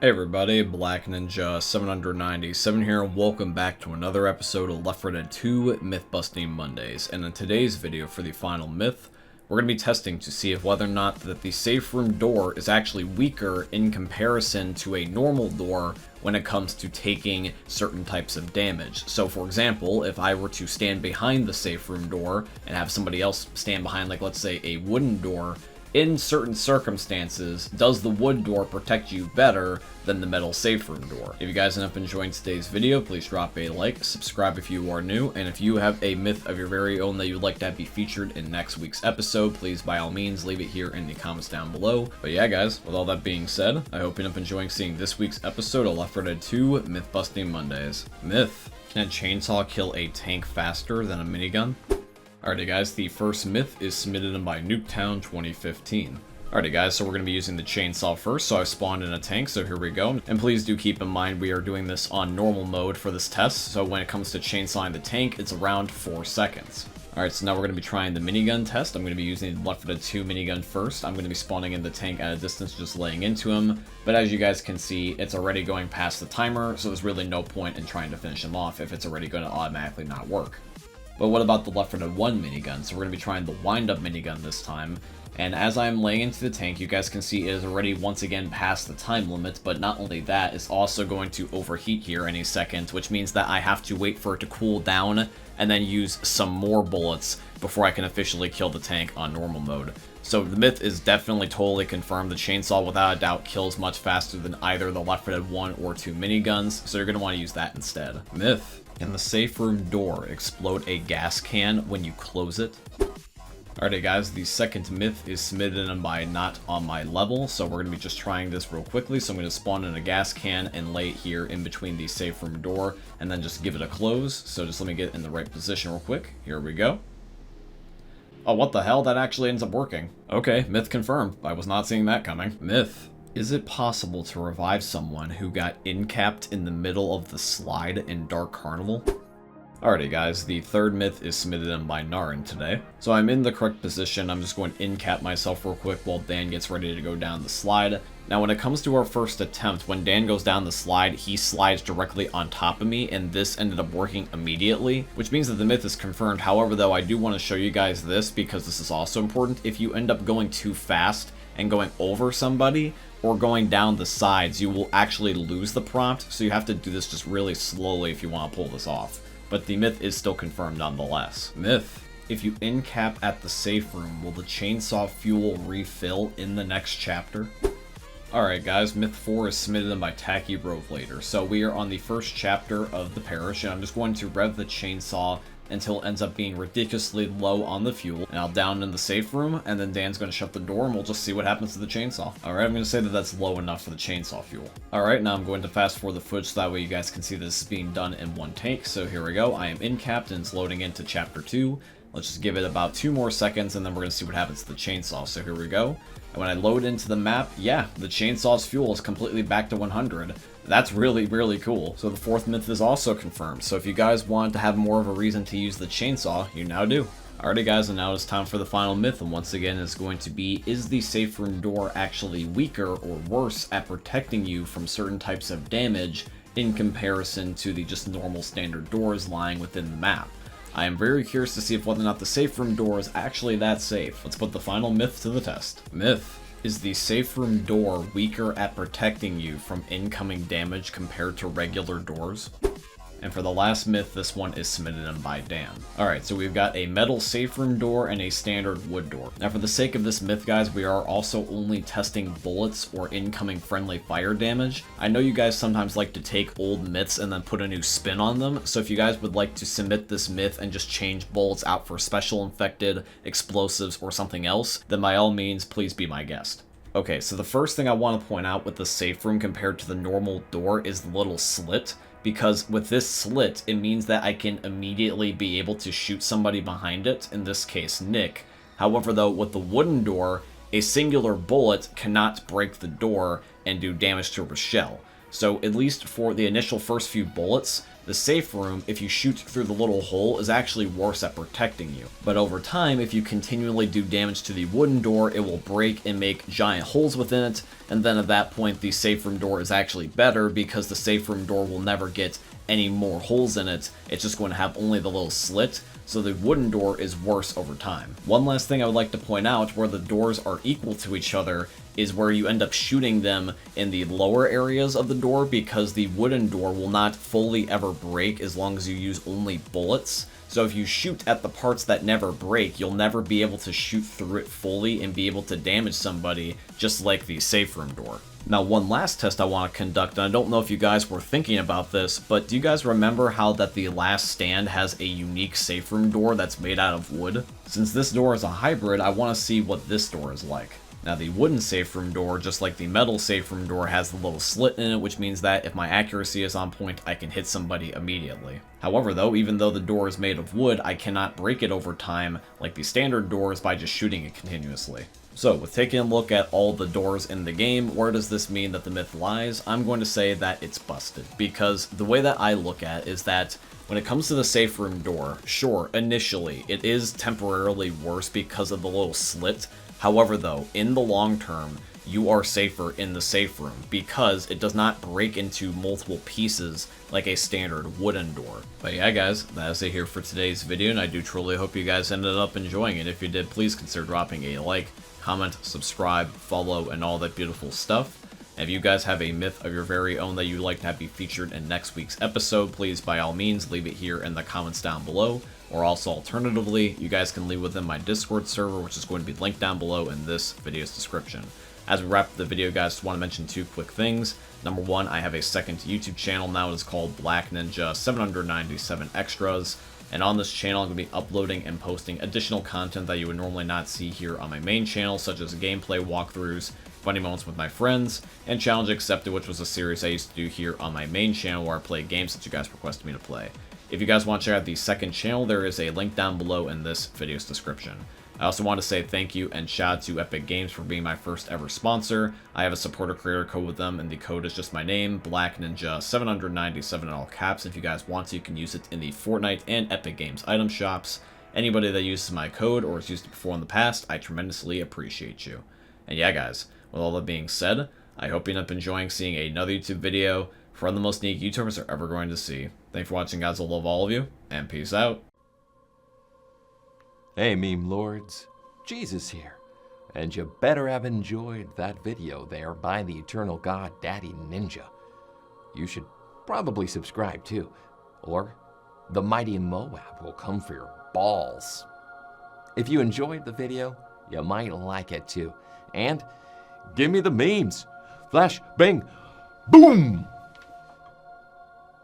Hey everybody, Black Ninja 797 here, and welcome back to another episode of Left 4 Dead 2 Myth Busting Mondays. And in today's video for the final myth, we're going to be testing to see if whether or not that the safe room door is actually weaker in comparison to a normal door when it comes to taking certain types of damage. So for example, if I were to stand behind the safe room door and have somebody else stand behind, like let's say a wooden door, in certain circumstances, does the wood door protect you better than the metal safe room door? If you guys end up enjoying today's video, please drop a like, subscribe if you are new, and if you have a myth of your very own that you'd like to have be featured in next week's episode, please by all means leave it here in the comments down below. But yeah guys, with all that being said, I hope you end up enjoying seeing this week's episode of Left 4 Dead 2 Myth Busting Mondays. Myth: can a chainsaw kill a tank faster than a minigun? Alrighty guys, the first myth is submitted in by Nuketown 2015. Alrighty guys, so we're going to be using the chainsaw first, so I spawned in a tank, so here we go. And please do keep in mind we are doing this on normal mode for this test, so when it comes to chainsawing the tank, it's around 4 seconds. Alright, so now we're going to be trying the minigun test. I'm going to be using the Left 4 Dead 2 minigun first. I'm going to be spawning in the tank at a distance, just laying into him. But as you guys can see, it's already going past the timer, so there's really no point in trying to finish him off if it's already going to automatically not work. But what about the Left 4 Dead 1 minigun? So we're going to be trying the wind-up minigun this time. And as I'm laying into the tank, you guys can see it is already once again past the time limit, but not only that, it's also going to overheat here any second, which means that I have to wait for it to cool down and then use some more bullets before I can officially kill the tank on normal mode. So the myth is definitely totally confirmed. The chainsaw without a doubt kills much faster than either the Left 4 Dead 1 or 2 miniguns, so you're going to want to use that instead. Myth: can the safe room door explode a gas can when you close it? Alrighty guys, the second myth is submitted in by Not On My Level, so we're going to be just trying this real quickly. So I'm going to spawn in a gas can and lay it here in between the safe room door, and then just give it a close. So just let me get in the right position real quick. Here we go. Oh, what the hell? That actually ends up working. Okay, myth confirmed. I was not seeing that coming. Myth: is it possible to revive someone who got in-capped in the middle of the slide in Dark Carnival? Alrighty guys, the third myth is submitted in by Narin today. So I'm in the correct position. I'm just going to in-cap myself real quick while Dan gets ready to go down the slide. Now when it comes to our first attempt, when Dan goes down the slide, he slides directly on top of me, and this ended up working immediately, which means that the myth is confirmed. However though, I do want to show you guys this because this is also important. If you end up going too fast and going over somebody, or going down the sides, you will actually lose the prompt, so you have to do this just really slowly if you want to pull this off. But the myth is still confirmed nonetheless. Myth: if you in-cap at the safe room, will the chainsaw fuel refill in the next chapter? Alright guys, myth 4 is submitted in by Tacky Rovelator. So we are on the first chapter of the parish, and I'm just going to rev the chainsaw until it ends up being ridiculously low on the fuel, and I'll down in the safe room, and then Dan's going to shut the door, and we'll just see what happens to the chainsaw. Alright, I'm going to say that that's low enough for the chainsaw fuel. Alright, now I'm going to fast forward the footage so that way you guys can see this is being done in one take. So here we go, I am in-capped and it's loading into chapter 2. Let's just give it about 2 more seconds, and then we're going to see what happens to the chainsaw. So here we go. And when I load into the map, yeah, the chainsaw's fuel is completely back to 100. That's really, really cool. So the fourth myth is also confirmed. So if you guys want to have more of a reason to use the chainsaw, you now do. Alrighty guys, and now it's time for the final myth, and once again it's going to be, is the safe room door actually weaker or worse at protecting you from certain types of damage in comparison to the just normal standard doors lying within the map? I am very curious to see if whether or not the safe room door is actually that safe. Let's put the final myth to the test. Myth: is the safe room door weaker at protecting you from incoming damage compared to regular doors? And for the last myth, this one is submitted in by Dan. Alright, so we've got a metal safe room door and a standard wood door. Now for the sake of this myth guys, we are also only testing bullets or incoming friendly fire damage. I know you guys sometimes like to take old myths and then put a new spin on them, so if you guys would like to submit this myth and just change bullets out for special infected, explosives, or something else, then by all means, please be my guest. Okay, so the first thing I want to point out with the safe room compared to the normal door is the little slit. Because with this slit, it means that I can immediately be able to shoot somebody behind it, in this case, Nick. However though, with the wooden door, a singular bullet cannot break the door and do damage to Rochelle. So at least for the initial first few bullets, the safe room, if you shoot through the little hole, is actually worse at protecting you. But over time, if you continually do damage to the wooden door, it will break and make giant holes within it, and then at that point the safe room door is actually better because the safe room door will never get any more holes in it. It's just going to have only the little slit, so the wooden door is worse over time. One last thing I would like to point out, where the doors are equal to each other, is where you end up shooting them in the lower areas of the door, because the wooden door will not fully ever break as long as you use only bullets. So if you shoot at the parts that never break, you'll never be able to shoot through it fully and be able to damage somebody, just like the safe room door. Now, one last test I want to conduct, and I don't know if you guys were thinking about this, but do you guys remember how that the last stand has a unique safe room door that's made out of wood? Since this door is a hybrid, I want to see what this door is like. Now, the wooden safe room door, just like the metal safe room door, has the little slit in it, which means that if my accuracy is on point, I can hit somebody immediately. However, though, even though the door is made of wood, I cannot break it over time like the standard doors by just shooting it continuously. So, with taking a look at all the doors in the game, where does this mean that the myth lies? I'm going to say that it's busted, because the way that I look at it is that when it comes to the safe room door, sure, initially, it is temporarily worse because of the little slit. However, though, in the long term, you are safer in the safe room because it does not break into multiple pieces like a standard wooden door. But yeah, guys, that is it here for today's video, and I do truly hope you guys ended up enjoying it. If you did, please consider dropping a like, comment, subscribe, follow, and all that beautiful stuff. And if you guys have a myth of your very own that you'd like to have be featured in next week's episode, please by all means leave it here in the comments down below. Or also alternatively, you guys can leave within my Discord server, which is going to be linked down below in this video's description. As we wrap up the video, guys, just want to mention two quick things. Number one, I have a second YouTube channel now. It is called Black Ninja 797 Extras. And on this channel, I'm going to be uploading and posting additional content that you would normally not see here on my main channel, such as gameplay walkthroughs, funny moments with my friends, and Challenge Accepted, which was a series I used to do here on my main channel where I play games that you guys requested me to play. If you guys want to check out the second channel, there is a link down below in this video's description. I also want to say thank you and shout out to Epic Games for being my first ever sponsor. I have a supporter creator code with them, and the code is just my name, Black Ninja 797 in all caps. If you guys want to, you can use it in the Fortnite and Epic Games item shops. Anybody that uses my code or has used it before in the past, I tremendously appreciate you. And yeah, guys, with all that being said, I hope you end up enjoying seeing another YouTube video from the most unique YouTubers are ever going to see. Thanks for watching, guys. I love all of you, and peace out. Hey, meme lords, Jesus here, and you better have enjoyed that video there by the eternal god Daddy Ninja. You should probably subscribe too, or the mighty Moab will come for your balls. If you enjoyed the video, you might like it too, and give me the memes. Flash, bang, boom!